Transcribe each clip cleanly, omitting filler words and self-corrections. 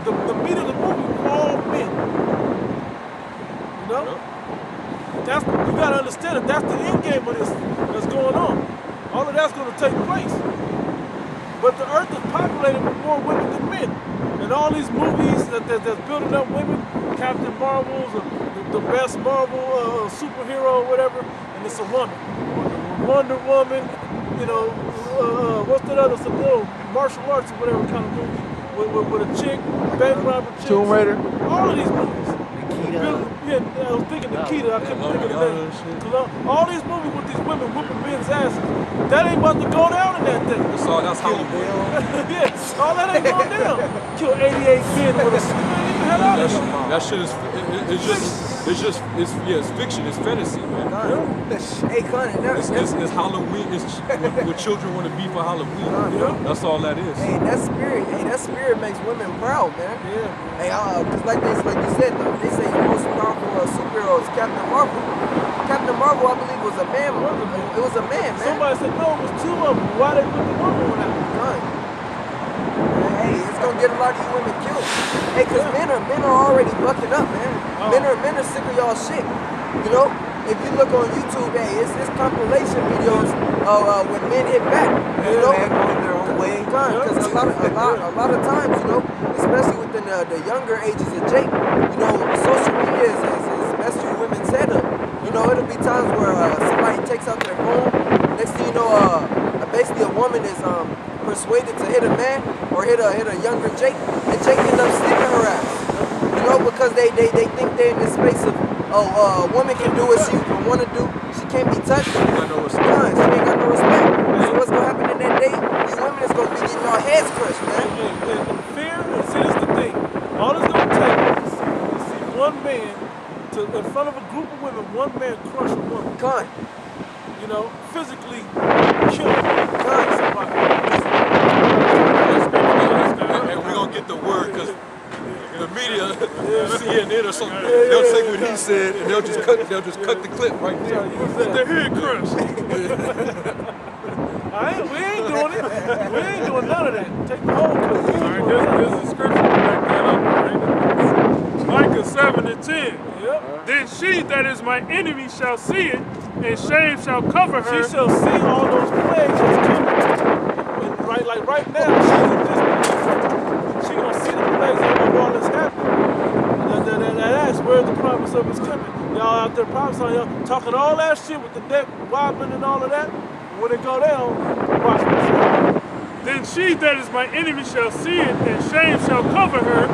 the meat of the movie was all men. You know? That's, you gotta understand that that's the end game of this that's going on. All of that's gonna take place. But the earth is populated with more women than men. And all these movies that's building up women, Captain Marvel's, the best Marvel superhero or whatever, and it's a woman. Wonder Woman, you know, what's that other, some little martial arts or whatever kind of movie with a chick, bank robber chick. Tomb Raider. All of these movies. Nikita. Yeah, I was thinking Nikita, I couldn't think of the name. All these movies with these women whooping men's asses, that ain't about to go down in that thing. That's Halloween. Yeah, all that ain't going down. Kill 88 men with a hell out of it. That shit is, it's fiction, it's fantasy, man. Hey, Con, It's Halloween, it's what children want to be for Halloween. That's all that is. Hey, that spirit makes women proud, man. Yeah. Hey, cause like you said, though, they say the most powerful superhero is Captain Marvel. Captain Marvel, I believe, was a man. It was a man, man. Somebody said no, it was two of them. Why they put the woman one out? Done. Hey, it's gonna get a lot of you women killed. Hey, cause men are already bucking up, man. Men are sick of y'all shit. You know, if you look on YouTube, hey, it's compilation videos of when men hit back. You know, going their own way. Because a lot of times, you know, especially within the younger ages of Jake, you know, social media is messed you women's head up. You know, it'll be times where somebody takes out their phone. Next thing you know, basically a woman is persuaded to hit a man or hit a younger Jake, and Jake ends up sticking her ass. You know, because they think they're in this space of, a woman can do what she want to do. She can't be touched. She ain't got no respect. So what's gonna happen in that day? You women is gonna be getting your heads crushed, man. And fear, and see, this is the thing. All it's gonna take is to see one man in front of a group of women, one man crush a woman. You know, physically kill somebody. And we're gonna get the word because the media, CNN or something, they'll take what he said and they'll just cut the clip right there. Get their head crushed. We ain't doing it. We ain't doing none of that. Take the whole clip. There's a scripture to back that up, right? Micah 7:10. Yep. Then she that is my enemy shall see it, and shame shall cover her. She shall see all those plagues that's coming. And right now, she's in disbelief. She gonna see the plagues of all that's happening. That's where the promise of it's coming. Y'all out there prophesying, y'all talking all that shit with the neck wobbling and all of that. When it go down, watch this. Then she that is my enemy shall see it, and shame shall cover her,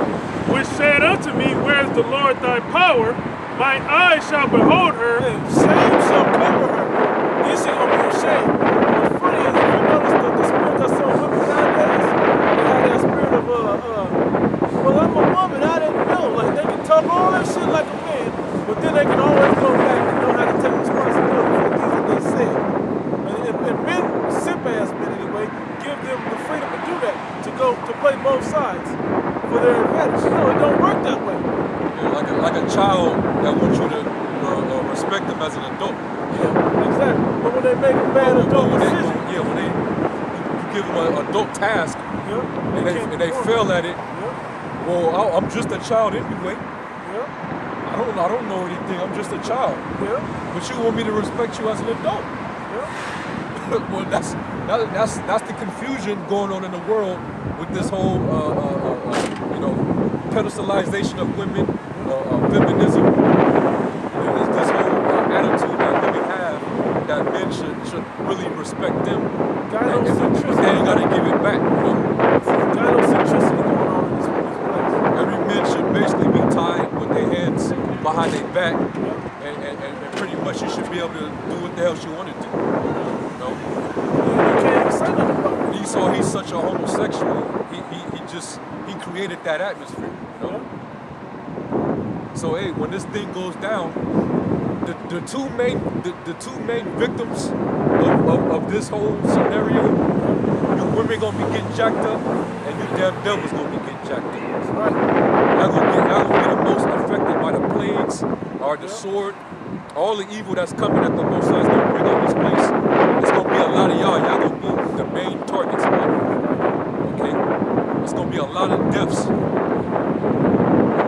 which said unto me, where is the Lord thy power? My eyes shall behold her. And shame shall cover her. This ain't gonna be ashamed. What's funny is if you notice the spirit that's so women nowadays, they have that spirit of well, I'm a woman, I didn't know. Like they can talk all that shit like a man, but then they can always go back and know how to take responsibility for the things that they said. And men, simp-ass men anyway, give them the freedom to do that, to play both sides for their advantage. No, it don't work that way. Yeah, like a child that wants you to respect them as an adult. Yeah, exactly. But when they make a bad adult decision, when you give them an adult task, and they fail at it, well, I'm just a child anyway. I don't know anything. I'm just a child. But you want me to respect you as an adult. Well, that's the confusion going on in the world with this whole, pedestalization of women, feminism. This whole attitude that women have that men should really respect them. But they ain't gotta give it back. Gynocentricity going on in this place. Every man should basically be tied with their hands behind their back, and pretty much you should be able to do what the hell you want to do. And Esau, he's such a homosexual. He created that atmosphere. So hey, when this thing goes down, the two main victims of this whole scenario, you women gonna be getting jacked up, and you damn devils gonna be getting jacked up. That's right. Y'all gonna be the most affected by the plagues, or the sword, all the evil that's coming that the Most High is gonna bring on this place. It's gonna be a lot of y'all. Y'all gonna be the main targets, man. Okay? it's gonna be a lot of deaths.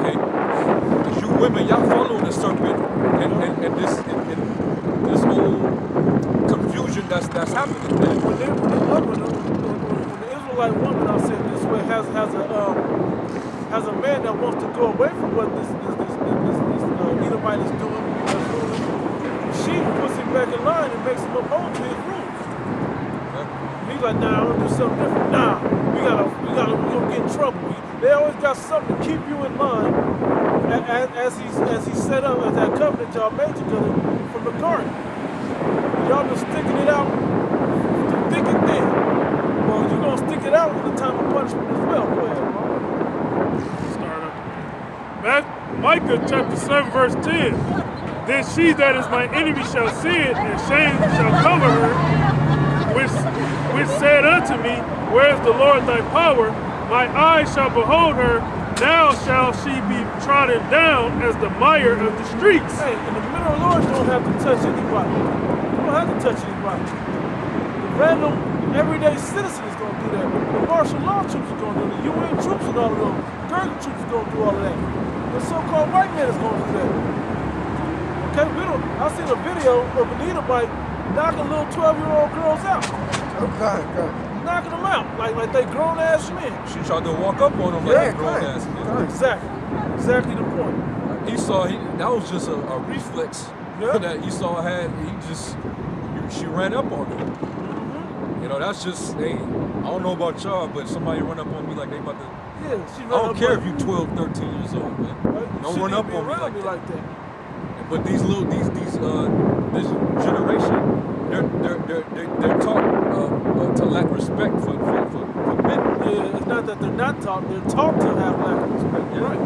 Okay? Because you women, y'all following the serpent and this whole confusion that's happening, man. When the Israelite woman, I'll say it this way, has a man that wants to go away from what this Edomite is doing, she puts him back in line and makes him uphold to his rules. He's like, nah, I'm gonna do something different. Nah, we're gonna get in trouble. They always got something to keep you in line as he set up as that covenant y'all made together from the garden. Y'all been sticking it out through thick and thin. Well, you're gonna stick it out in the time of punishment as well. Go ahead, Mark. Micah chapter 7 verse 10. Then she that is my enemy shall see it, and shame shall cover her, which said unto me, where is the Lord thy power? My eyes shall behold her, now shall she be trodden down as the mire of the streets. Hey, and the men of the Lord don't have to touch anybody. You don't have to touch anybody. The random, everyday citizen is going to do that. The martial law troops are going to do that. The UN troops and all of those. Gurkha troops are going to do all of that. The so-called white man is going to do that. Okay, I seen a video of an Edomite knocking little 12-year-old girls out. Okay. Knocking them out like they grown-ass men. She tried to walk up on him like a grown ass man. Exactly the point. That was just a reflex that Esau had. She ran up on him. Mm-hmm. You know, that's just, hey, I don't know about y'all, but somebody run up on me like they about to. Yeah, she I ran don't up care like, if you 12, 13 years old, man. right? Don't run up on me like that. But this generation, they're taught to lack respect for men. Yeah, it's not that they're not taught, they're taught to have lack of respect. Yeah. Right.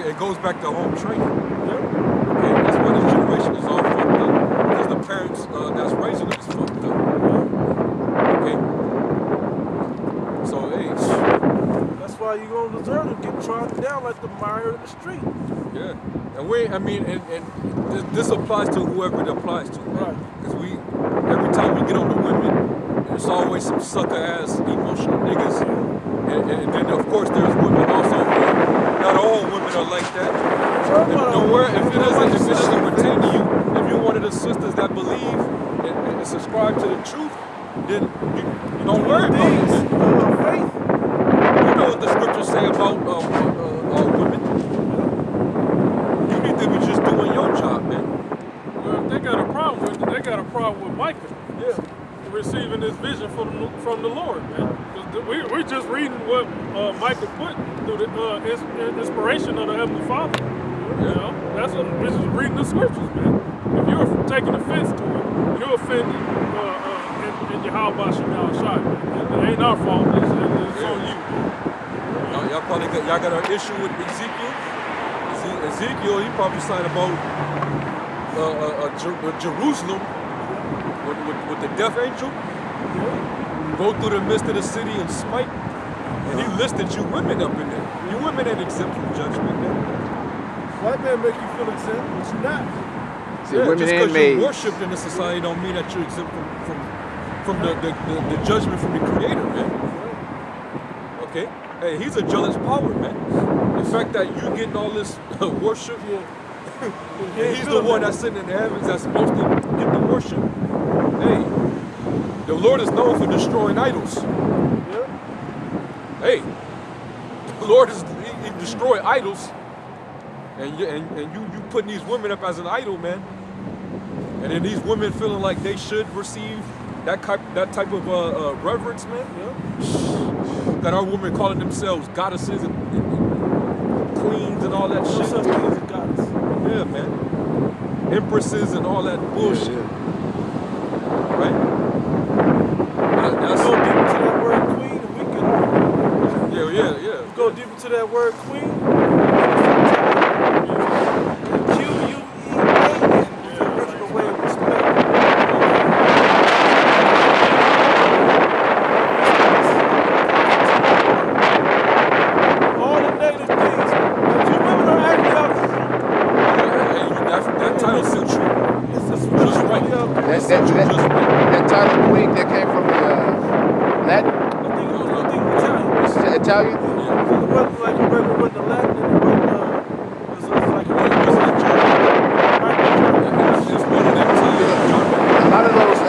It goes back to home training. Yeah. Okay, that's why this generation is all fucked up. Because the parents that's raising them is fucked up. Okay? So, hey. That's why you're going to deserve to get trodden down like the mire in the street. Yeah. And this applies to whoever it applies to. Right. Because every time we get on the women, there's always some sucker-ass emotional niggas. And then, of course, there's women also. Not all women are like that. If it doesn't pertain to you, if you're one of the sisters that believe and subscribe to the truth, then you don't worry about it. Faith. You know what the scriptures say about women. You need to be just doing your job, man. Well, they got a problem with it. They got a problem with Micah. Yeah. Receiving this vision from the Lord, man. We're just reading what Micah put through the inspiration of the Heavenly Father. You know, we're just reading the scriptures, man. If you're taking offense to it, you're offending in Yahweh Shemel Shai, man. It ain't our fault. It's on you. Y'all got an issue with Ezekiel? Ezekiel, he prophesied about Jerusalem with the death angel. Go through the midst of the city and smite. And he listed you women up in there. You women ain't exempt from judgment, man. White man make you feel exempt, but you're not. See, women just ain't because made. you're worshipped in the society don't mean that you're exempt from the judgment from the Creator, man. Okay? Hey, he's a jealous power, man. The fact that you getting all this worship, and he's the one that's sitting in the heavens that's supposed to get the worship. Hey, the Lord is known for destroying idols. Yeah. Hey, the Lord he destroyed idols, and you putting these women up as an idol, man. And then these women feeling like they should receive that type of reverence, man. Yeah. That our women calling themselves goddesses and queens and all that No shit. such thing as a goddess. Yeah, man. Empresses and all that bullshit. Right? That's Go deep into that word queen, and we can yeah. go deep into that word queen. Queen. Original way of respect. All the negative things. If you women are acting out, That title suits you. it's just Just right. really out there. That title queen that came from the Latin. I think Italian. It wasn't like a regular, it wasn't a Latin, and it wasn't, it was like a It's like German. It's one of them too. A lot of those,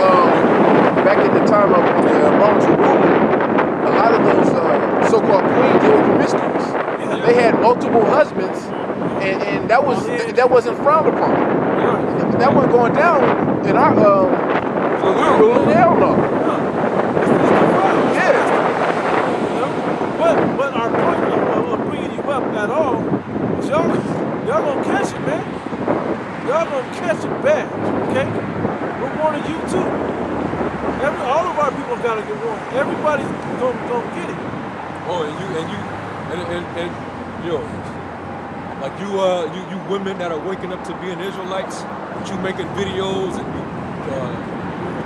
back in the time of the Romans were ruling, a lot of those so-called queens, they were promiscuous. They had multiple husbands, and that wasn't frowned upon. That wasn't going down in our when we were ruling the hell no. Yeah. But our point of bringing you up at all is y'all gonna catch it, man. Y'all gonna catch it bad, okay? We're warning you too. All of our people gotta get warned. Everybody's gonna get it. Oh, and yo, like you women that are waking up to being Israelites, but you making videos and you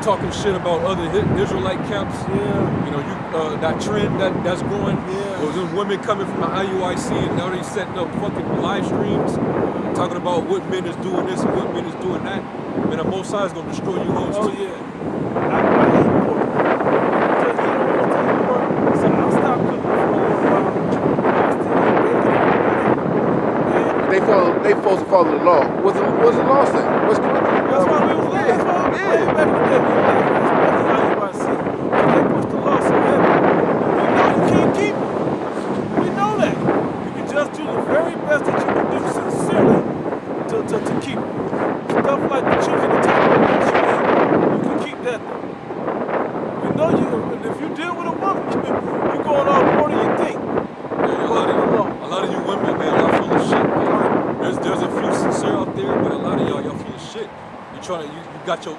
talking shit about other Israelite camps. Yeah. You know, that trend that's going. Yeah. Or them women coming from the IUIC and now they setting up fucking live streams, talking about what men is doing this and what men is doing that. Man, the Most High is gonna destroy you hoes Oh too. yeah. I hate pork. Because you know what I'm saying, pork. So I'll stop cooking for a little while. I still eat bacon. And They supposed to follow the law. What's the law say? What's Corinthians? that's why we was like, that's why we was back in the day. We were like, especially IUIC. They push the law so heavy. We know you can't keep it. We know that. You can just do the very best that you can do sincerely to keep it. Stuff like the choosing the type of meat you eat, you can keep that though. We know you, and if you deal with a woman, you're going off more than you think. Yeah, a lot of you women, man, y'all full of shit, man. There's a few sincere out there, but a lot of y'all full of shit. You got your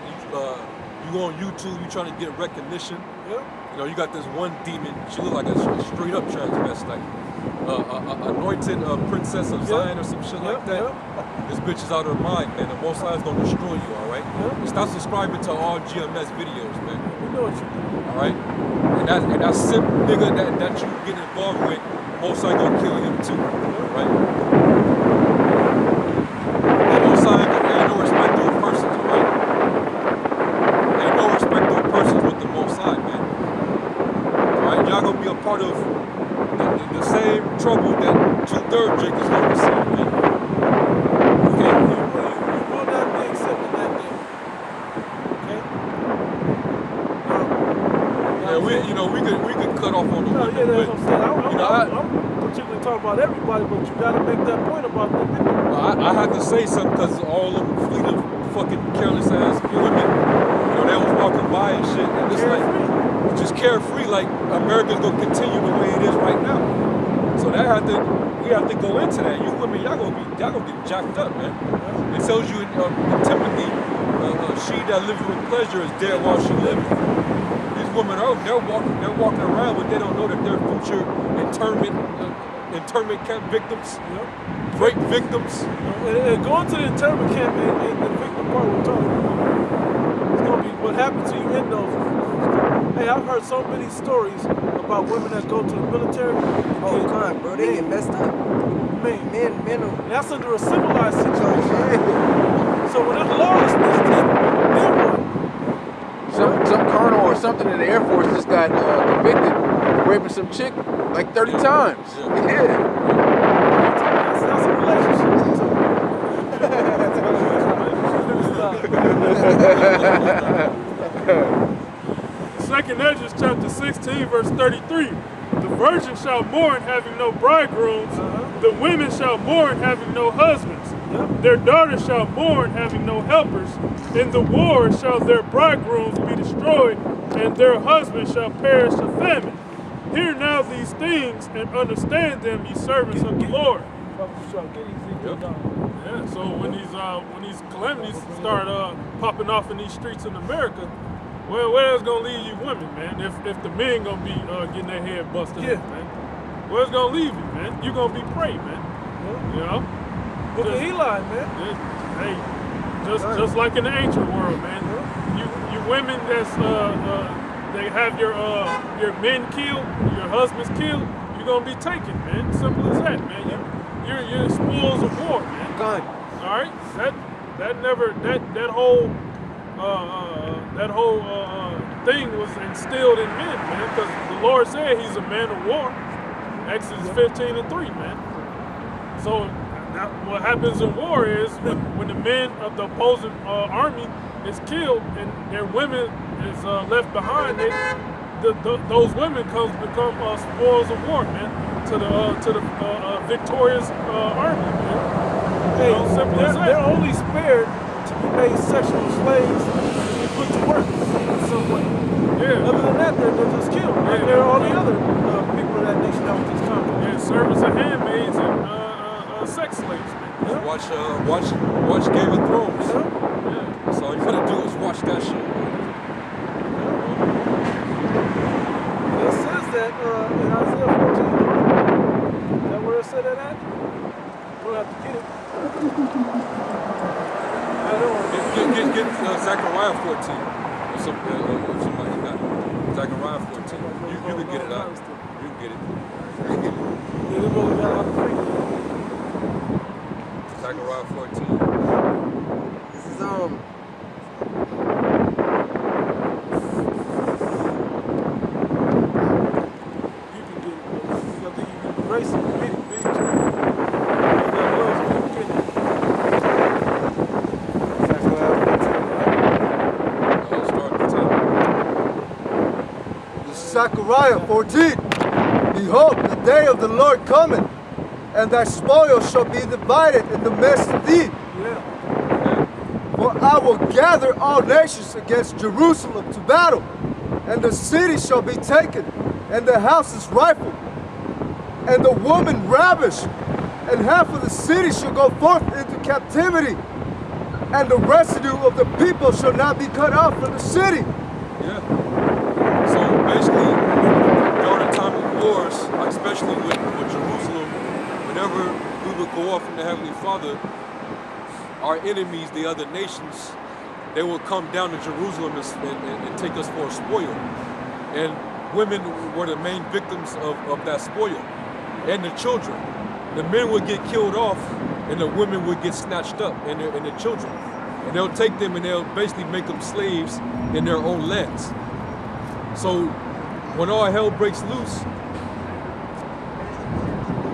you on YouTube, you trying to get recognition. Yeah. You know, you got this one demon. She look like a straight up transvestite, anointed princess of Zion or some shit like that. This bitch is out of her mind, man. The Most High is gonna destroy you, all right? Stop subscribing to all GMS videos, man. We know what you do. All right? And that simp nigga that you get involved with, Most High gonna kill him too, right? Most High ain't no respect of persons, all right? Ain't no respect of persons with the Most High, man. All right? Y'all gonna be a part of the same trouble that 2/3 Jake is gonna receive, man. Okay? You will not be accepted that day. Okay? Yeah, we could cut off on the No, women, yeah, that's but, what I'm saying. you know, I'm particularly talking about everybody, but you gotta make that point about the people. I had to say something because all of them fleet of fucking careless ass women, you know, they was walking by and shit, and it's like, just carefree, like America's gonna continue the way it is right now. So we have to go into that. You women, y'all gonna get jacked up, man. It tells you in Timothy, she that lives with pleasure is dead while she lives. These women they're walking around, but they don't know that they're future internment camp victims, rape victims. And going to the internment camp and the victim part we're talking about. It's gonna be what happened to you in those. Hey, I've heard so many stories about women that go to the military. Oh, God, bro, they get messed up. Men are... That's under a civilized situation. So when there's lawlessness, then what? Some colonel or something in the Air Force just got convicted for raping some chick like 30 times. Yeah. That's a relationship. Second Ezra chapter 16, verse 33. The virgin shall mourn having no bridegrooms. The women shall mourn having no husbands. Their daughters shall mourn having no helpers. In the war shall their bridegrooms be destroyed, and their husbands shall perish of famine. Hear now these things, and understand them, ye servants of the Lord. Yeah, so when these calamities start popping off in these streets in America, well, where's gonna leave you women, man? If the men gonna be getting their head busted, in, man, where's gonna leave you, man? You gonna be prey, man. You know. Look at Eli, man. Hey, just like in the ancient world, man. You women that's they have your men killed, your husbands killed, you're gonna be taken, man. Simple as that, man. You're spoils of war, man. God. All right, that whole thing was instilled in men, man, because the Lord said He's a man of war. Exodus 15:3, man. So what happens in war is when the men of the opposing army is killed and their women is left behind, those women become spoils of war, man, to the victorious army, man. Hey, Simple as that. they're only spared to be made sexual slaves and put to work in some way. Yeah. Other than that, they're just killed. Like there are all the other people of that nation that was just conquered. Yeah, servants and handmaids and sex slaves, man. Watch Game of Thrones. Yeah. Yeah. So all you gotta do is watch that shit. It says that in Isaiah 14. Is that where it said that at? We'll have to get it. I don't want Get Zechariah 14 or somebody got it. Zechariah 14. You can get it out. You can get it. Yeah, this boy got out of free. Zechariah 14. This is You can get it. I think you can embrace it. Get it, big. God loves you. You get it. I'll start at the top. This is Zechariah 14. Behold, the day of the Lord cometh, and thy spoil shall be divided in the midst of thee. Yeah. For I will gather all nations against Jerusalem to battle, and the city shall be taken, and the houses rifled, and the woman ravished, and half of the city shall go forth into captivity, and the residue of the people shall not be cut off from the city. Yeah. So basically, during the time of wars, especially with Jerusalem, whenever we would go off from the Heavenly Father, our enemies, the other nations, they will come down to Jerusalem and take us for a spoil. And women were the main victims of that spoil, and the children. The men would get killed off, and the women would get snatched up, and the children. And they'll take them and they'll basically make them slaves in their own lands. So when all hell breaks loose,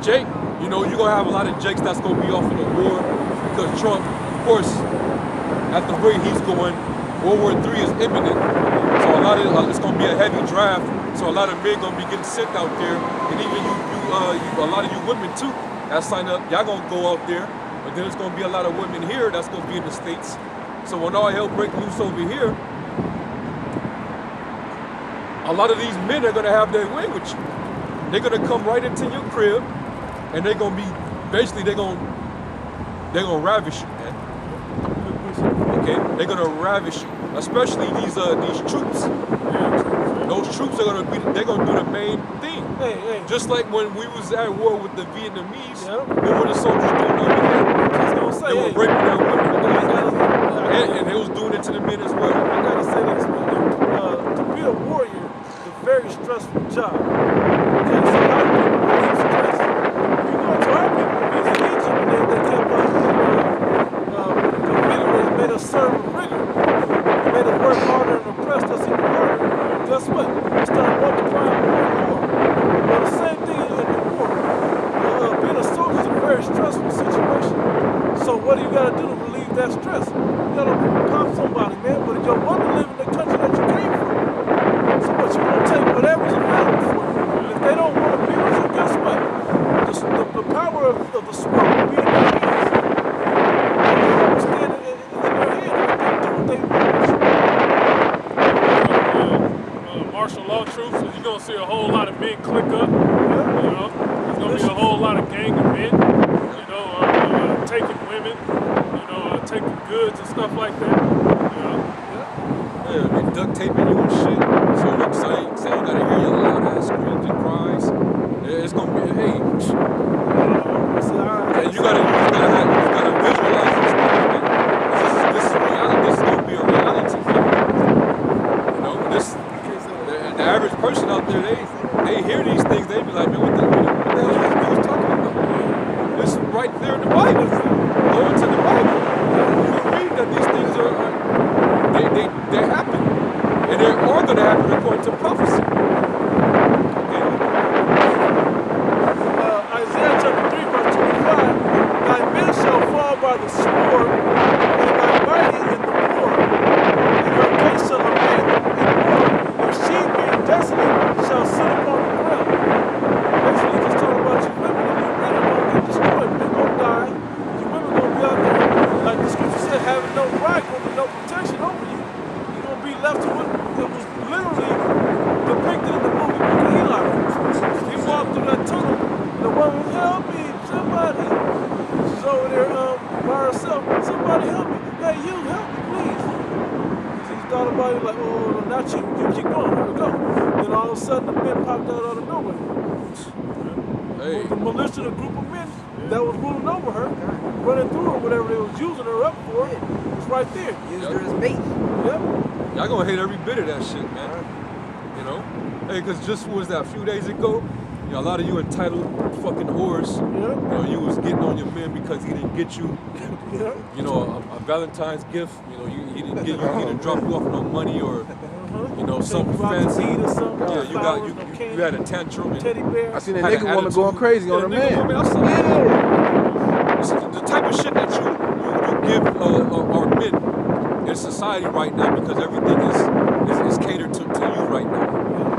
Jake, you know, you're gonna have a lot of Jakes that's gonna be off in the war because Trump, of course, at the rate he's going, World War III is imminent. So a lot of it's gonna be a heavy draft. So a lot of men gonna be getting sent out there, and even a lot of you women too that sign up, y'all gonna go out there. But then there's gonna be a lot of women here that's gonna be in the States. So when all hell breaks loose over here, a lot of these men are gonna have their way with you. They're gonna come right into your crib, and they're gonna be basically they're gonna ravish you, man. Okay, they're gonna ravish you, especially these troops. Those troops are they're gonna do the main thing. Hey. Just like when we was at war with the Vietnamese, Yeah. what were the soldiers doing over there? Just gonna say, They were hey, raping their women, I and they was doing it to the men as well. gotta say this, man. To be a warrior is a very stressful job. Okay, so a lot of people believe stress. You go to our people in Egypt, they kept us confederates made us serve with rigor. They made us work harder and oppressed us even harder. Guess what? We started multiplying more and more. Well, the same thing in the war. Being a soldier is a very stressful situation. So what do you gotta do to relieve that stress? You gotta pop somebody, man. But your mother live in the country that you came from. So what you gonna take whatever's available for you. And if they don't want to be with you, guess what? The power of the sword will be in their hands. They will stand in their hands and do what they want with you. Martial law troops, and you're gonna see a whole lot of men click up. You know, there's gonna be a whole lot of gang of men. You know, taking women. You know, taking goods and stuff like that. You know. Yeah, they duct taping you and shit. So look, say you gotta hear your loud ass screams and cries. Yeah, it's gonna be hey. And you gotta visualize this thing, man. This is reality. This is gonna be a reality. You know, the average person out there, they hear these things, they be like, man, what the hell is this dude talking about? This is right there in the Bible. Go into the Bible. You will read that these things they happen. And they are gonna happen according to prophecy. Okay. everybody like, oh, no, not you. You keep going. Here we go. Then all of a sudden, the men popped out of nowhere. Hey. The militia, the group of men that was ruling over her, running through her, whatever they was using her up for, was right there. Used her as bait. Yep. Y'all gonna hate every bit of that shit, man. You know? Hey, cause just what was that, a few days ago? You know, a lot of you entitled fucking whores. Yep. You know, you was getting on your man because he didn't get you, Yep. you know, a Valentine's gift. You know, he didn't get you, he didn't drop you off no money or, you know, something Take you out to fancy. eat or something. Yeah, you flowers, no you candy, had a tantrum. And teddy bear. I seen that had nigga an woman going attitude. crazy on Yeah, her nigga man. woman, I saw that. This is the type of shit that you give our men in society right now because everything is catered to you right now.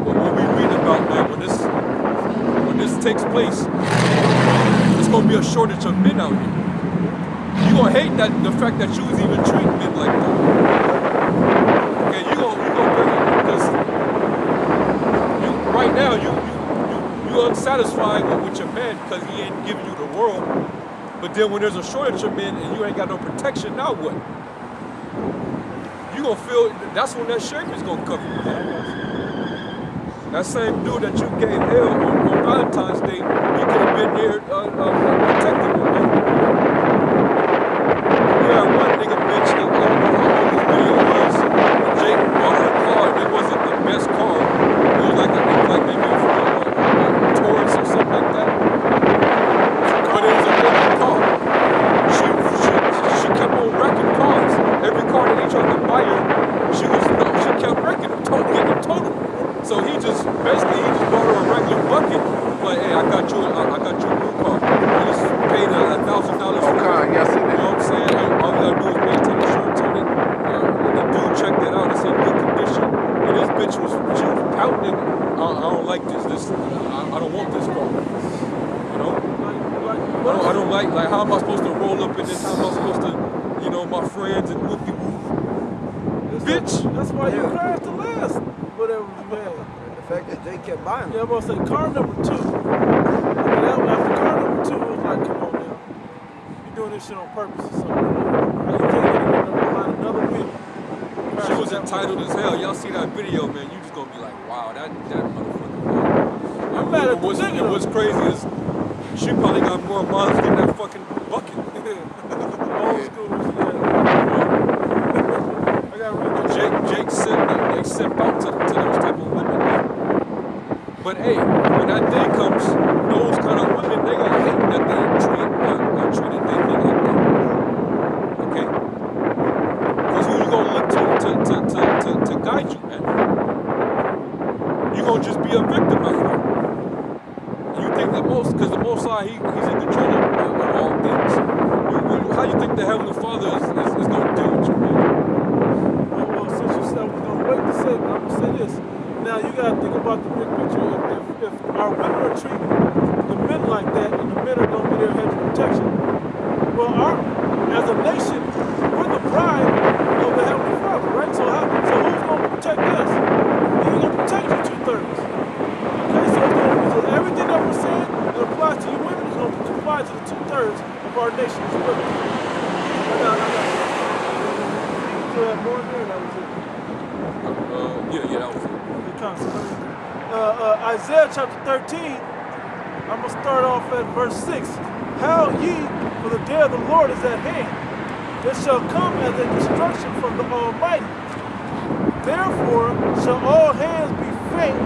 But what we read about, man, when this takes place, there's gonna be a shortage of men out here. You gonna hate the fact that you was even treating men like that. Okay, you gonna bring it because right now you unsatisfied with your man because he ain't giving you the world. But then when there's a shortage of men and you ain't got no protection, now what? You gonna feel that's when that shaker's gonna cover you, man. That same dude that you gave hell on Valentine's Day, he could have been there protecting you, man. You had one nigga bitch that I don't know how long this video was. Jake bought her a car and it wasn't the best car. It was like maybe a Taurus or something like that. But it was a good car. She kept on wrecking cars. Every car that he tried to buy her, she kept wrecking them, getting them totaled. So he just bought her a regular bucket. Like, hey, I got you a new car. I just paid $1,000 for it. Okay, yeah, I see You know that. what I'm saying? All you gotta do is maintain insurance on it. The dude checked it out. It's in good condition. And this bitch was pouting. I don't like this. I don't want this car. You know? I don't like how am I supposed to roll up in this? How am I supposed to, you know, my friends and whoop de whoop. Bitch. That's why you crashed the last whatever you had. The fact that Jake kept buying them. Yeah, I'm gonna say car number 2. After car number 2, it was like, come on now. You're doing this shit on purpose or something. You can't get behind another wheel. She was entitled as hell. Y'all see that video, man? You just gonna be like, wow, that motherfucker. I'm mad at the And nigga. what's crazy is she probably got more miles than that fucking bucket. Old school shit. I gotta read that. Jake they sent out to those type of women. But hey, when that day comes, those kind of women, they gonna hate that they treated their men like that. Okay? Because who you gonna look to guide you, man? You gonna just be a victim out here. And you think that because the Most High, he's in control of all things. How you think the Heavenly Father is gonna deal with you, man? Well, since you said I was gonna wait to say, but I'm gonna say this. Now you gotta think about the big picture. If our women are treating the men like that, and the men are gonna be their hedge of protection, well, as a nation, we're the bride of the Heavenly Father, right? So who's gonna protect us? He's gonna protect you 2/3. Okay, so everything that we're saying that applies to you women is gonna apply to the 2/3 of our nation as well. You still have more in there? That was it. Yeah, that was it. Isaiah chapter 13, I'm going to start off at verse 6. Howl ye, for the day of the Lord is at hand. It shall come as a destruction from the Almighty. Therefore shall all hands be faint,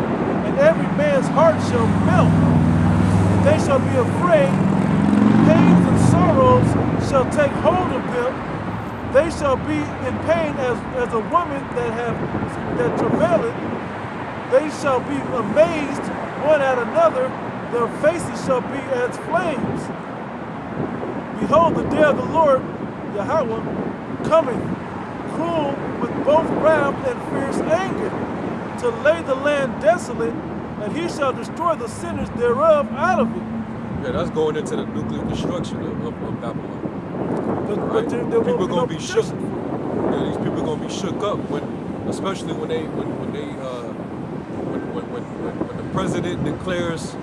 and every man's heart shall melt. They shall be afraid, pains and sorrows shall take hold of them. They shall be in pain as a woman that travaileth. They shall be amazed one at another. Their faces shall be as flames. Behold, the day of the Lord, Yahweh, cometh, cruel with both wrath and fierce anger, to lay the land desolate, and he shall destroy the sinners thereof out of it. Yeah, that's going into the nuclear destruction of Babylon. But Right? there People will gonna no be shook. protection. Yeah, these people gonna be shook up especially when the president declares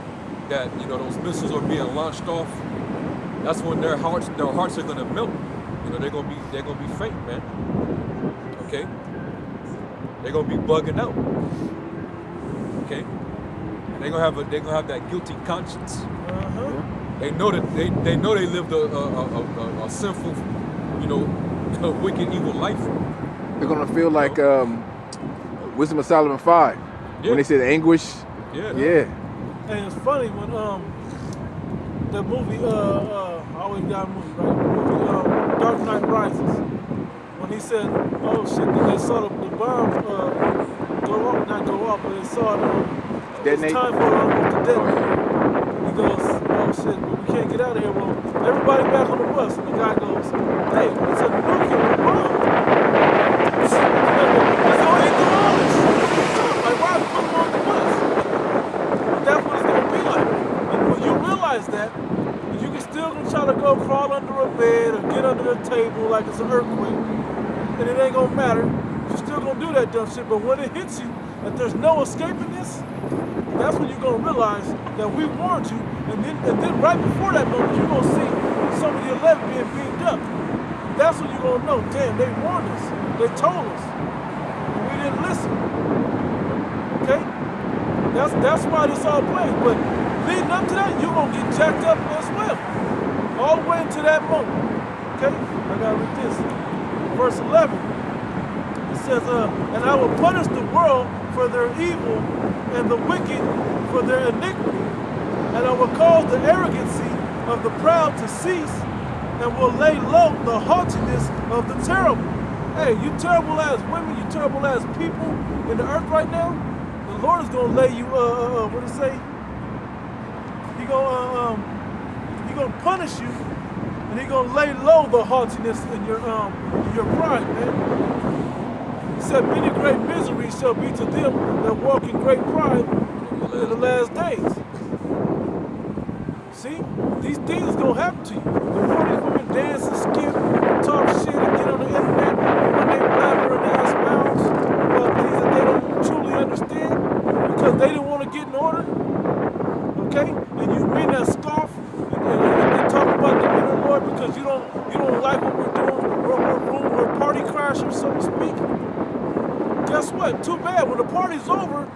that those missiles are being launched off. That's when their hearts are gonna melt. They're gonna be faint, man. Okay. they're gonna be bugging out. Okay, and they're gonna have that guilty conscience. They know that they know they lived a sinful, you know, a wicked, evil life. They're gonna feel like Wisdom of Solomon 5 when they said anguish. Yeah. And it's funny when the movie I always got a movie, right? The movie Dark Knight Rises. When he said, "Oh shit," they saw the bomb not go off, but they saw it's time for to detonate. He goes, "Oh shit, but we can't get out of here." Well, everybody back on the bus, and the guy goes, "Hey, it's a nuclear bomb. Let's go eat the honest." Like, why put them on the bus? That's what it's gonna be like. And when you realize that, you can still try to go crawl under a bed or get under the table like it's an earthquake, and it ain't gonna matter. You're still gonna do that dumb shit. But when it hits you, that there's no escaping this, that's when you're gonna realize that we warned you. And then right before that moment, you're gonna see some of the 11 being beamed up. That's when you're gonna know, damn, they warned us. They told us. And we didn't listen. Okay? That's why this all plays. But leading up to that, you're gonna get jacked up as well. All the way into that moment. Okay? I gotta read this. Verse 11. It says, and I will punish the world for their evil and the wicked for their iniquity. And I will cause the arrogancy of the proud to cease and will lay low the haughtiness of the terrible. Hey, you terrible as women, you terrible as people in the earth right now, the Lord is going to lay you, what did it say? He gonna punish you, and he gonna lay low the haughtiness in your pride, man. He said, many great miseries shall be to them that walk in great pride in the last days. See, these things is gonna happen to you. The more these women dance and skip, talk shit, and get on the internet, when they blabber and ass mouths about things that they don't truly understand because they didn't want to get in order. Okay, and you mean that scoff and talk about the men of the Lord because you don't like what we're doing. We're party crashers, so to speak. Guess what? Too bad. When the party's over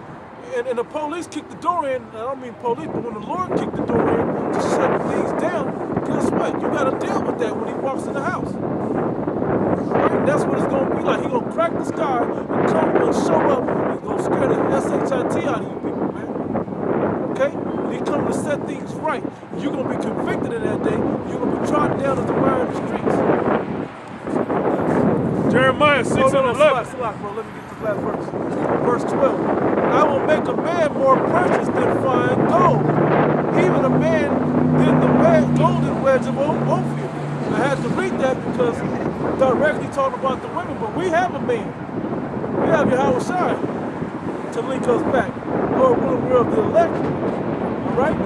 and the police kick the door in, I don't mean police, but when the Lord kicked the door in to shut things down, guess what? You got to deal with that when he walks in the house. Right? And that's what it's going to be like. He's going to crack the sky and come and show up. He's going to scare the SHIT out of you people, man. Okay? And he's coming to set things right. You're going to be convicted in that day. You're going to be trodden down as the wire in the streets. Jeremiah 6 and 11. Slack, bro. Let me get this last verse. Verse 12. I will make a man more precious than fine gold, even a man than the golden wedge of Ophir. I had to read that because directly talking about the women, but we have a man. We have Yahweh Shai to link us back. Lord, we're of the elect. All right?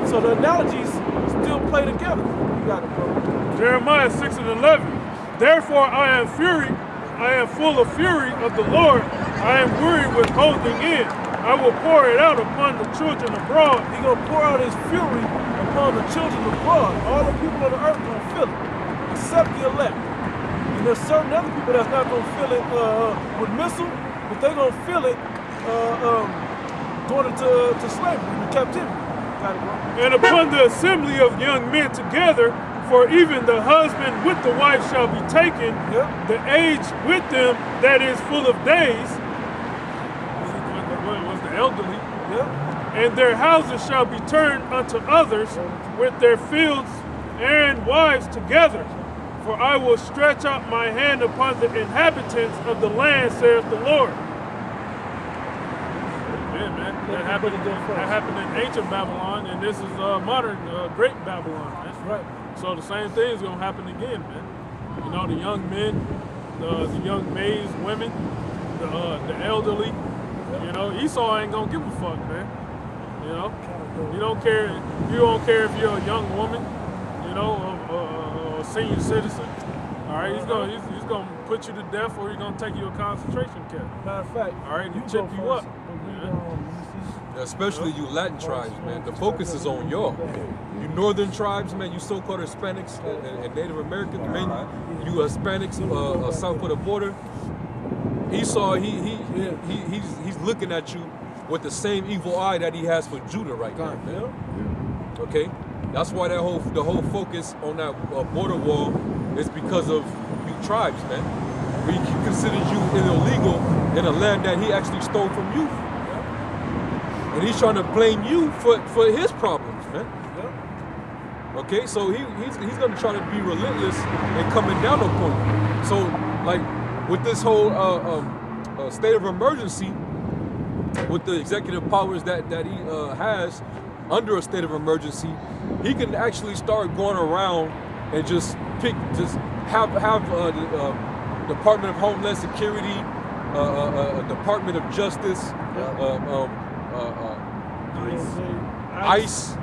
So the analogies still play together. You got it, bro. Jeremiah 6 and 11. Therefore I am full of fury of the Lord. I am weary with holding in. I will pour it out upon the children abroad. He's going to pour out his fury upon the children abroad. All the people on the earth going to feel it, except the elect. And there's certain other people that's not going to feel it with missile, but they're going to feel it going into slavery, into captivity. Got it, bro. And upon the assembly of young men together, for even the husband with the wife shall be taken, the age with them that is full of days, was the elderly, and their houses shall be turned unto others with their fields and wives together. For I will stretch out my hand upon the inhabitants of the land, saith the Lord. Yeah, man. That happened in ancient Babylon, and this is modern great Babylon. That's right. So the same thing is going to happen again, man. You know, the young men, the young maids, women, the elderly. You know, Esau ain't going to give a fuck, man. You know, you don't care if you're a young woman, you know, a senior citizen. All right, he's going to put you to death, or he's going to take you to a concentration camp. Matter of fact, all right, and chip you up. Especially you Latin tribes, man. The focus is on y'all. You northern tribes, man, you so-called Hispanics and Native Americans, man, you Hispanics south of the border, Esau, he's looking at you with the same evil eye that he has for Judah right now, man. Okay, that's why the whole focus on that border wall is because of you tribes, man. He considers you illegal in a land that he actually stole from you, and he's trying to blame you for his problems, man. Okay, so he's gonna try to be relentless and coming down upon you. So like with this whole state of emergency, with the executive powers that he has under a state of emergency, he can actually start going around and just have Department of Homeland Security, Department of Justice, ICE,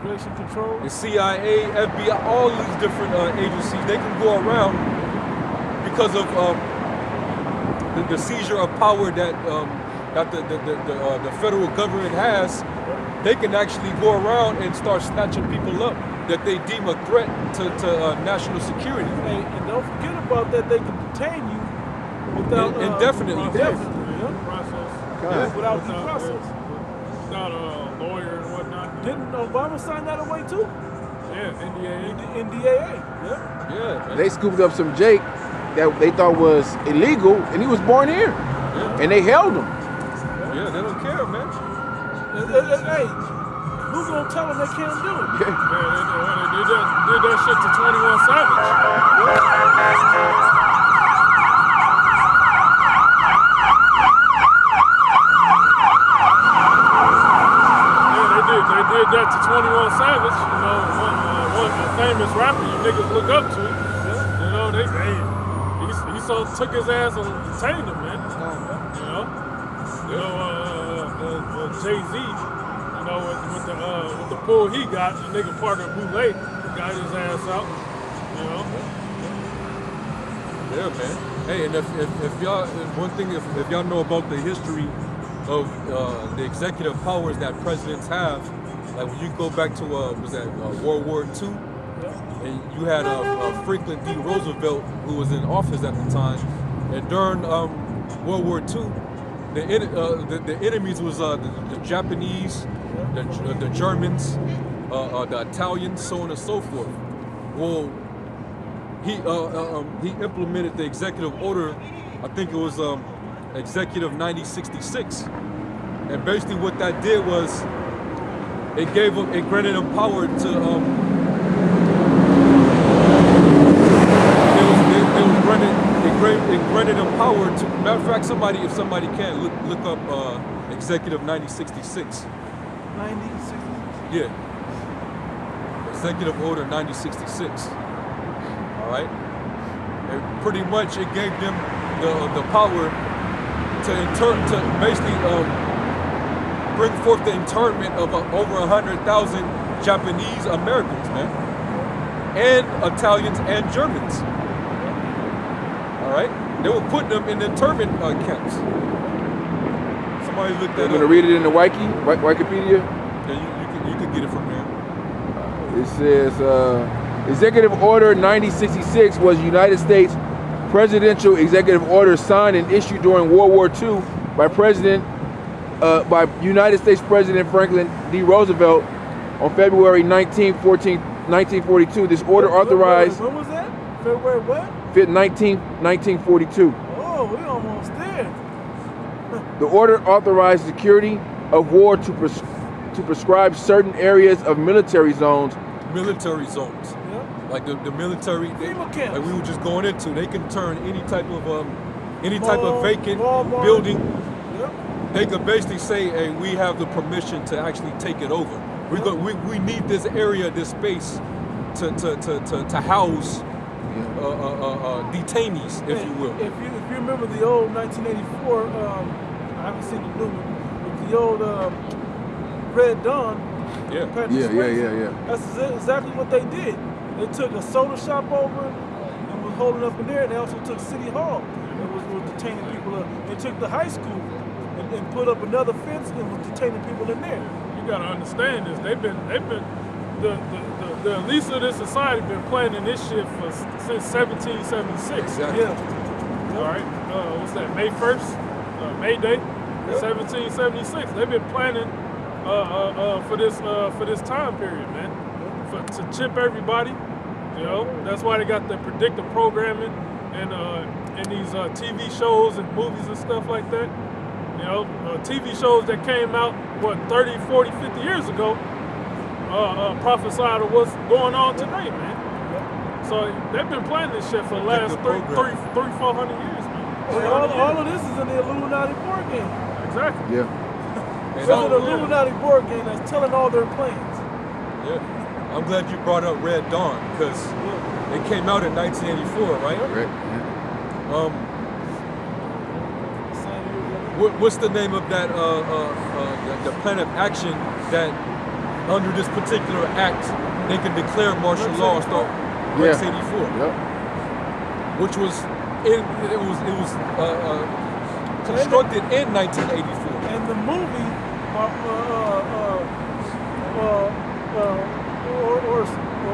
Immigration Control, the CIA, FBI, all these different agencies. They can go around because of the seizure of power that the federal government has. They can actually go around and start snatching people up that they deem a threat to national security. And don't forget about that. They can detain you without indefinitely. Process. Without due process. Without a lawyer and whatnot. Didn't Obama sign that away too? Yeah, NDAA. NDAA. Yeah. They scooped up some Jake that they thought was illegal, and he was born here, and they held him. Yeah, they don't care, man. Hey, who's gonna tell them they can't do it? Yeah, they did that shit to 21 Savage. They did that to 21 Savage, you know, one famous rapper you niggas look up to. You know, he took his ass and detained him, man. You know, Jay-Z, you know, with the pull he got, the nigga partner Boulay got his ass out, you know. Yeah, man. Hey, and if y'all, one thing, if y'all know about the history of the executive powers that presidents have, like when you go back to World War II, and you had Franklin D. Roosevelt, who was in office at the time, and during World War II, the enemies was the Japanese, the Germans, the Italians, so on and so forth. Well, he implemented the executive order, I think it was Executive 9066, and basically what that did was it granted him power to it granted him power to. Matter of fact, if somebody can look up Executive 9066. 9066. Yeah. Executive Order 9066. All right. And pretty much it gave them the power to basically bring forth the internment of over 100,000 Japanese Americans, man, and Italians and Germans. All right, they were putting them in internment camps. Somebody looked that up. I'm gonna read it in the Wikipedia. Yeah, you can get it from there. It says Executive Order 9066 was United States presidential executive order signed and issued during World War II by United States President Franklin D. Roosevelt on February 1942. This order authorized. When was that? February what? 1942. Oh, we almost there. The order authorized security of war to prescribe certain areas of military zones. Military zones. Yeah. Like the military, FEMA camps. like we were just going into, they can turn any type of vacant Walmart. building. Yep. They could basically say, "Hey, we have the permission to actually take it over. We need this area, this space, to house detainees, if you will." If you remember the old 1984, I haven't seen the new one, but the old Red Dawn. Yeah. Patrick Swayze, Yeah. That's exactly what they did. They took a soda shop over and was holding up in there. And they also took City Hall and was detaining people up. They took the high school and put up another fence and was detaining people in there. You gotta understand this. They've been the elites of this society been planning this shit since 1776. Exactly. Yeah. All right, what's that? May 1st, May Day, 1776. They've been planning for this time period, man, to chip everybody. You know, that's why they got the predictive programming and these TV shows and movies and stuff like that. You know, TV shows that came out, 30, 40, 50 years ago, prophesied of what's going on today, man. So they've been planning this shit for the last 400 years, man. All of this is in the Illuminati board game. Exactly. Yeah. It's an Illuminati board game that's telling all their plans. Yeah. I'm glad you brought up Red Dawn because it came out in 1984, right? Right. What's the name of that? The plan of action that under this particular act they can declare martial law. Start Rex 84, Yep. which was constructed in 1984. And the movie,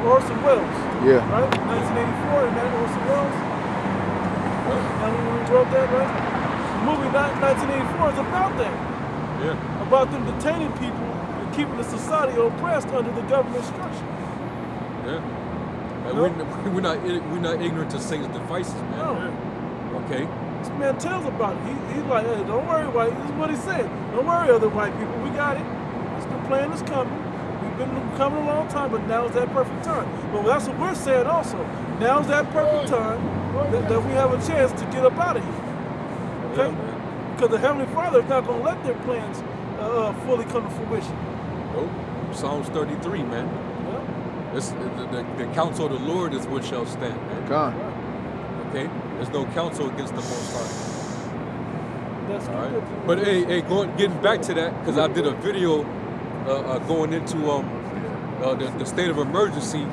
Orson Welles. Yeah. Right? 1984, and that Orson Welles. Now we wrote that, right? The movie 1984 is about that. Yeah. About them detaining people and keeping the society oppressed under the government structure. Yeah. And No. we're not ignorant to Satan's devices, man. No. Okay. This man tells about it. He's like, hey, don't worry, white. This is what he said. Don't worry, other white people. We got it. This new plan is coming. We've been coming a long time, but now is that perfect time. But that's what we're saying also. Now is that perfect time that we have a chance to get up out of here. Okay? Yeah, man. Because the Heavenly Father is not going to let their plans fully come to fruition. Nope. Psalms 33, man. Yeah? It's, the counsel of the Lord is what shall stand, man. Gone. Okay? There's no counsel against the Most High. That's All good. right. But hey, getting back to that, because I did a video going into the state of emergency.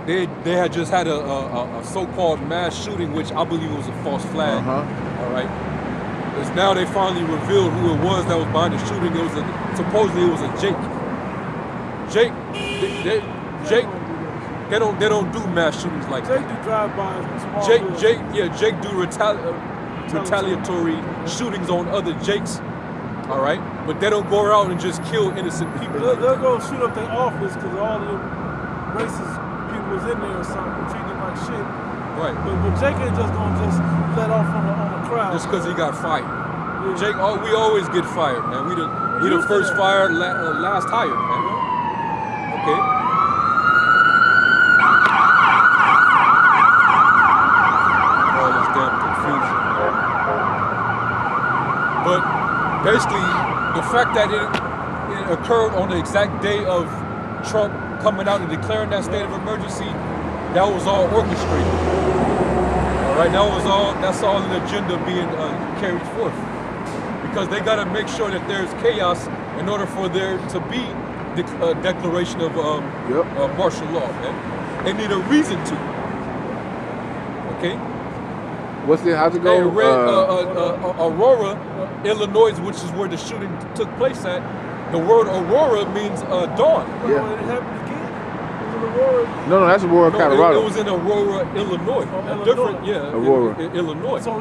They had just had a so-called mass shooting, which I believe was a false flag. All right. Because now they finally revealed who it was that was behind the shooting. It was supposedly it was a Jake. Jake. They don't do mass shootings like Jake that. do drive-bys and small buildings. Jake do retaliatory shootings on other Jakes. All right, but they don't go around and just kill innocent people. They'll go shoot up their office because all of them racist people was in there or something, treating them like shit. Right. But Jake ain't just gonna just let off on the crowd. Just because he got fired. Yeah. Jake, we always get fired, man. We the used to first that. fired, last hired, man. Okay. All this damn confusion. But basically, the fact that it occurred on the exact day of Trump coming out and declaring that state of emergency, that was all orchestrated. All right, that's all an agenda being carried forth. Because they got to make sure that there's chaos in order for there to be a declaration of martial law, man. They need a reason to. Okay? How's it Hey, go? Aurora, Illinois, which is where the shooting took place at, the word Aurora means dawn. Yeah. It happened again. It was in Aurora. No, that's Aurora, No, Colorado. it was in Aurora, Illinois. Illinois. Different, yeah. Aurora. Illinois. So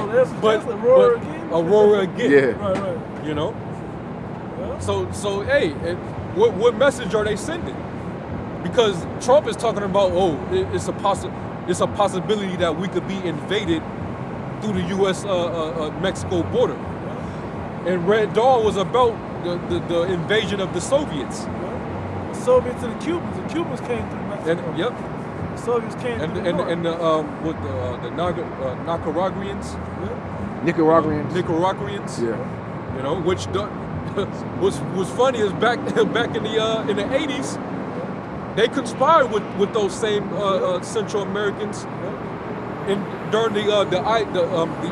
there's But Aurora again. Aurora again. Yeah. Right. You know? Yeah. So hey, what message are they sending? Because Trump is talking about, it's a possibility that we could be invaded through the U.S.-Mexico border. And Red Dawn was about the invasion of the Soviets. The Soviets and the Cubans. The Cubans came through Mexico. And yep, The Soviets came through the north. the Nicaraguans, Nicaraguans. Yeah. you know, which was funny is back in the 80s, they conspired with those same Central Americans during the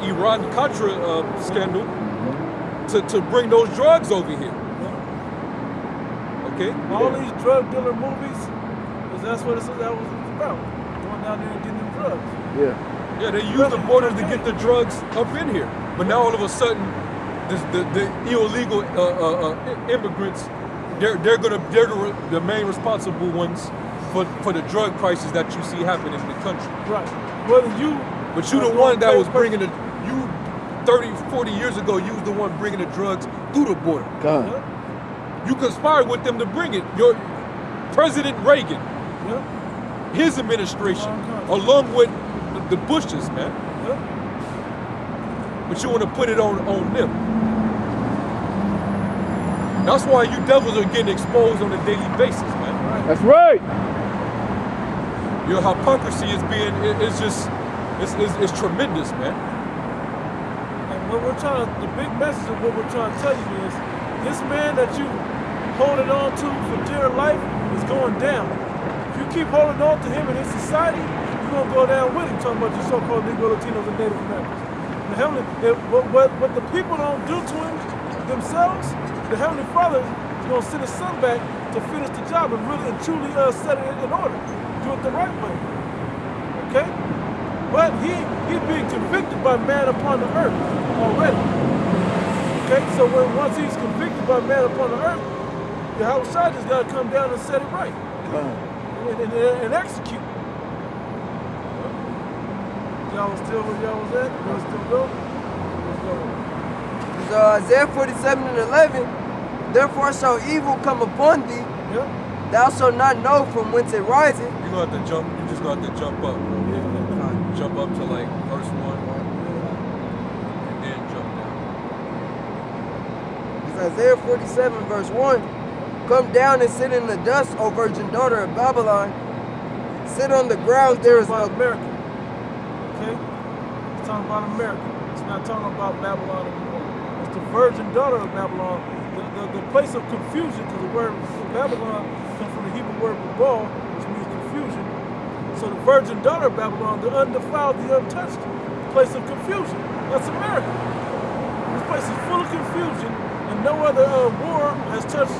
Iran Contra scandal to bring those drugs over here. Okay. All these drug dealer movies, because that's what that was about. Going down there and getting them drugs. Yeah. Yeah, they use the borders to get the drugs up in here, but now all of a sudden, the illegal immigrants, they're the main responsible ones for the drug crisis that you see happening in the country. Right. Whether you But you the one that was bringing the, you 30, 40 years ago, you was the one bringing the drugs through the border. God. You conspired with them to bring it. Your President Reagan, his administration, along with the Bushes, man. But you want to put it on them. That's why you devils are getting exposed on a daily basis, man. That's right. Your hypocrisy is being, it's tremendous, man. And what we're trying to, the big message of what we're trying to tell you is, this man that you holding on to for dear life is going down. If you keep holding on to him in this society, you're going to go down with him, talking about your so-called Negro, Latinos, and Native Americans. The Heavenly, what the people don't do to him themselves, the Heavenly Father is going to send his son back to finish the job and really and truly set it in order. Do it the right way. Okay? But he's being convicted by man upon the earth already. Okay? So once he's convicted by man upon the earth, the House just got to come down and set it right. And execute. Y'all was still where y'all was at? Y'all still go? Let's go. So Isaiah 47 and 11, therefore shall evil come upon thee. Thou shalt not know from whence it riseth. You gonna have to jump. You just gonna have to jump up. Jump up to like verse 1, and then jump down. It's Isaiah 47 verse 1. Come down and sit in the dust, O virgin daughter of Babylon. Sit on the ground. There is no America. Okay? It's talking about America. It's not talking about Babylon anymore. It's the virgin daughter of Babylon. The place of confusion, because the word Babylon comes from the Hebrew word Babal, which means confusion. So the virgin daughter of Babylon, the undefiled, the untouched, place of confusion. That's America. This place is full of confusion, and no other war has touched,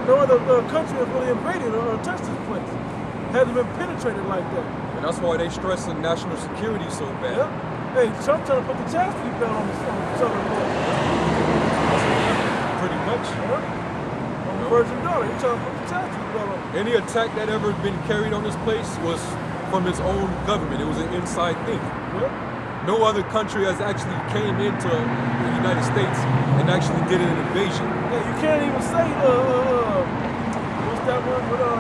no other country has really invaded or touched this place. Hasn't been penetrated like that. And that's why they stressing national security so bad. Yeah. Hey, Trump trying to put the chastity belt on the southern border. Pretty much. On the virgin daughter, he's trying to put the chastity belt on. Any attack that ever been carried on this place was from its own government. It was an inside thing. Yeah. No other country has actually came into the United States and actually did an invasion. Yeah, you can't even say, what's that one with, the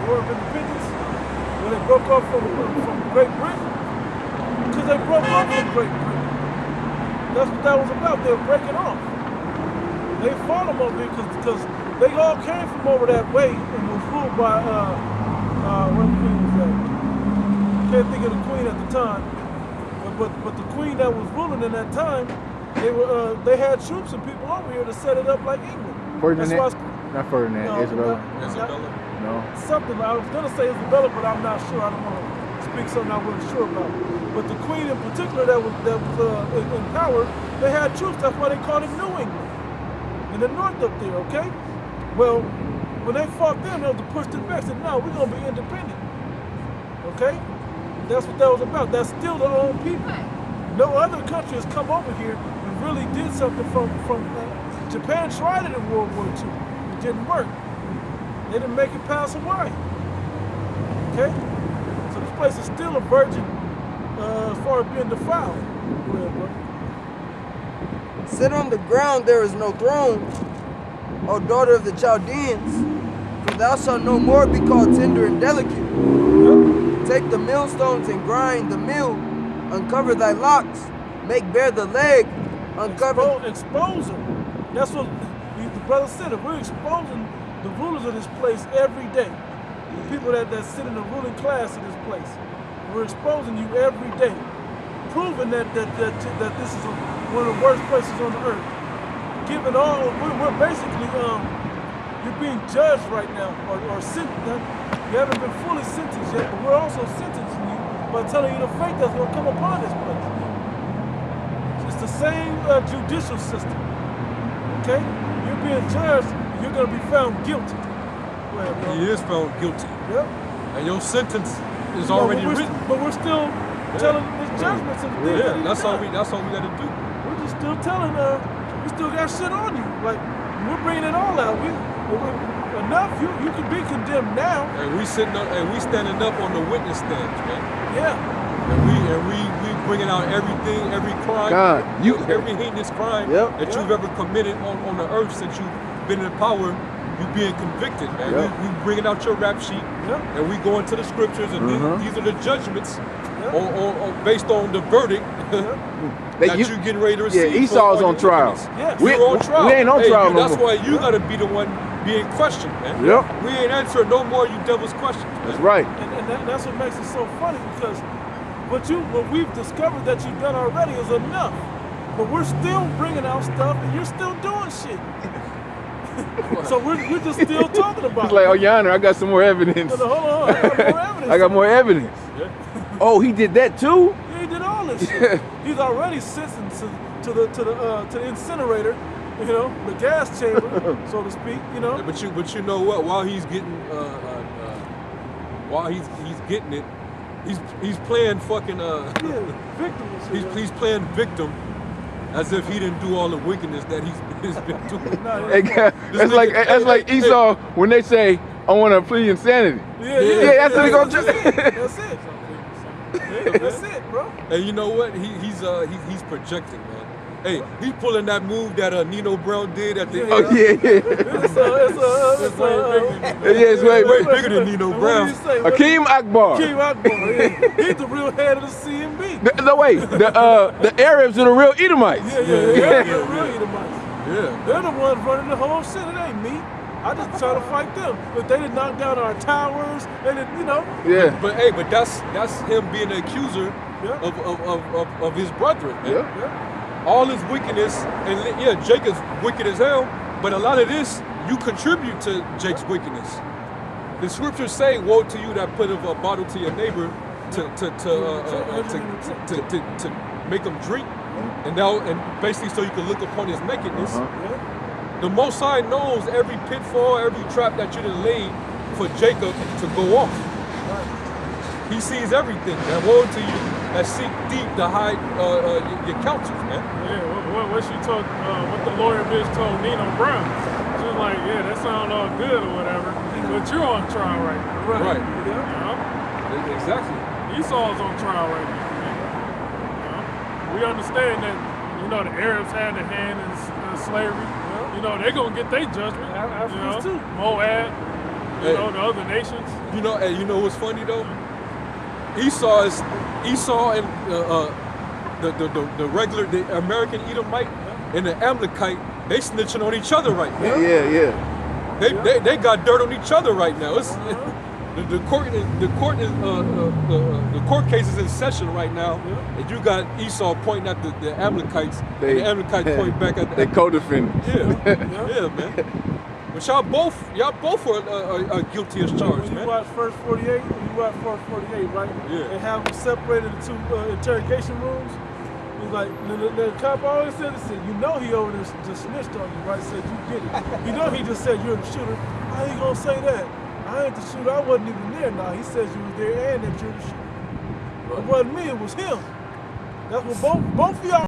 War of Independence, when they broke off from Great Britain, because they broke off from Great Britain. That's what that was about. They were breaking off. They fought them over here because they all came from over that way and was ruled by, what queen was that? Can't think of the queen at the time. But the queen that was ruling in that time, they had troops and people over here to set it up like England. Ferdinand? Not Ferdinand, No, Isabella. Isabella? No. Something, I was gonna say Isabella, but I'm not sure. I don't want to speak something I wasn't sure about. But the queen in particular that was in power, they had troops. That's why they called it New England, in the north up there. Okay. Well, when they fought them, they was to push them back. Said, no, we're gonna be independent. Okay. That's what that was about. That's still their own people. No other country has come over here and really did something from Japan tried it in World War II. It didn't work. They didn't make it past Hawaii. Okay? So this place is still a virgin as far as being defiled. Go ahead, bro. Sit on the ground, there is no throne, O daughter of the Chaldeans, for thou shalt no more be called tender and delicate. Yep. Take the millstones and grind the mill, uncover thy locks, make bare the leg, uncover. Expose them. That's what the brother said. If we're exposing the rulers of this place every day, the people that sit in the ruling class of this place, we're exposing you every day, proving that this is one of the worst places on the earth. Given all, we're basically, you're being judged right now, or sentenced. You haven't been fully sentenced yet, but we're also sentencing you by telling you the fate that's going to come upon this place. It's the same judicial system. Okay? You're being judged, you're going to be found guilty. Go ahead, bro. He is found guilty. Yep. And your sentence is already written. But we're still telling this judgments and things. Yeah, that's all we got to do. We're just still telling, we still got shit on you. Like, we're bringing it all out. enough. You can be condemned now. And we standing up on the witness stands, man. Yeah. And we bringing out everything, every crime, God, every heinous crime Yep. that you've ever committed on the earth since you've been in power. You being convicted, man. Yep. We bringing out your rap sheet, and we go into the scriptures, and these are the judgments on based on the verdict that you getting ready to receive. Yeah, Esau's on trial. Yes. We're on trial. We ain't on trial no That's more. why you gotta be the one being questioned, man. Yep. We ain't answering no more you devil's questions, man. That's right. And that's what makes it so funny, because what we've discovered that you've done already is enough. But we're still bringing out stuff, and you're still doing shit. So we're just still talking about It's like, it. oh, Your Honor, I got some more evidence. Hold on, I got more evidence. I got more evidence. Oh, he did that too? Yeah, he did all this shit. He's already sentenced to the incinerator, you know, the gas chamber, so to speak, you know. Yeah, but you know what? While he's getting getting it, he's playing fucking Victim. he's playing victim as if he didn't do all the wickedness that he's been doing. That's like Esau when they say, I want to plead insanity. Yeah, that's what he gonna do. That's it. That's it, bro. And you know what? He's projecting, man. Hey, he's pulling that move that Nino Brown did at the Oh, yeah. It's way bigger than Nino Brown. Hakeem Akbar. Hakeem Akbar, yeah. He's the real head of the CMB. No, wait. The Arabs are the real Edomites. Yeah. They're the real Edomites. Yeah. They're the ones running the whole shit. It ain't me. I just try to fight them. But they did knock down our towers. They did, you know. Yeah. But that's him being the accuser of his brethren, man. Yeah. All his wickedness, and yeah, Jacob's wicked as hell, but a lot of this, you contribute to Jake's wickedness. The scriptures say, woe to you that put a bottle to your neighbor to make him drink, and basically so you can look upon his nakedness. The Most High knows every pitfall, every trap that you done laid for Jacob to go off. He sees everything, man. Woe to you that seek deep to hide your counsels, man. Yeah, what she told, what the lawyer bitch told Nino Brown. She was like, yeah, that sound all good or whatever, but you're on trial right now. Right. You know? Exactly. Esau's on trial right now. You know? We understand that, you know, the Arabs had a hand in slavery. You know, they're going to get their judgment. Africans too. Moab, you know, the other nations. You know what's funny though? Esau and the American Edomite and the Amalekite, they snitching on each other right now. Yeah. They got dirt on each other right now. It's the court case is in session right now, and you got Esau pointing at the Amalekites, and the Amalekites pointing back at they co-defendants. Yeah, man. But y'all both are guilty as charged, man. You watch First 48, you watch First 48, right? Yeah. And have them separated into interrogation rooms. He's like, the cop always said, you know he over there just snitched on you, right? Said you get it. You know he just said you're the shooter. How you gonna say that? I ain't the shooter, I wasn't even there. Nah, he says you was there and that you're the shooter. It wasn't me, it was him. That's what both of y'all